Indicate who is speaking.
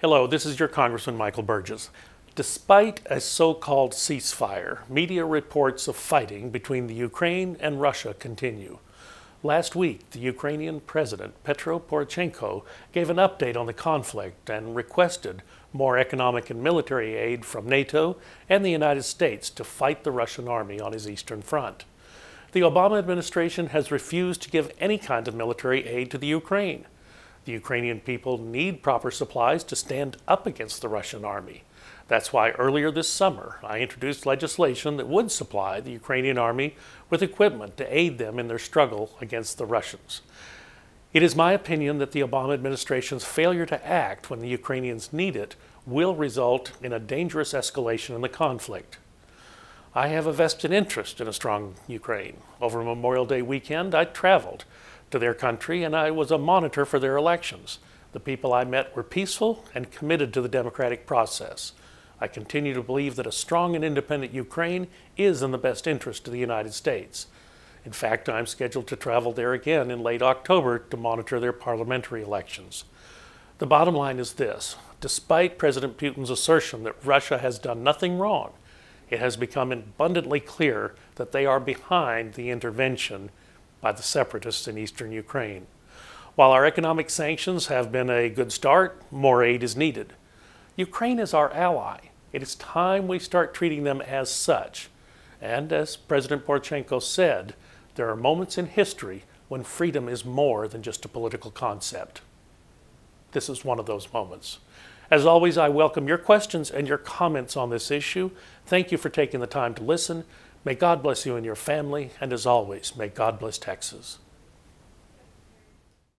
Speaker 1: Hello, this is your Congressman Michael Burgess. Despite a so-called ceasefire, media reports of fighting between the Ukraine and Russia continue. Last week, the Ukrainian President Petro Poroshenko gave an update on the conflict and requested more economic and military aid from NATO and the United States to fight the Russian army on his eastern front. The Obama administration has refused to give any kind of military aid to the Ukraine. The Ukrainian people need proper supplies to stand up against the Russian army. That's why earlier this summer I introduced legislation that would supply the Ukrainian army with equipment to aid them in their struggle against the Russians. It is my opinion that the Obama administration's failure to act when the Ukrainians need it will result in a dangerous escalation in the conflict. I have a vested interest in a strong Ukraine. Over Memorial Day weekend, I traveled to their country and I was a monitor for their elections. The people I met were peaceful and committed to the democratic process. I continue to believe that a strong and independent Ukraine is in the best interest of the United States. In fact, I'm scheduled to travel there again in late October to monitor their parliamentary elections. The bottom line is this: despite President Putin's assertion that Russia has done nothing wrong, it has become abundantly clear that they are behind the intervention by the separatists in eastern Ukraine. While our economic sanctions have been a good start, more aid is needed. Ukraine is our ally. It is time we start treating them as such. And as President Poroshenko said, there are moments in history when freedom is more than just a political concept. This is one of those moments. As always, I welcome your questions and your comments on this issue. Thank you for taking the time to listen. May God bless you and your family, and as always, may God bless Texas.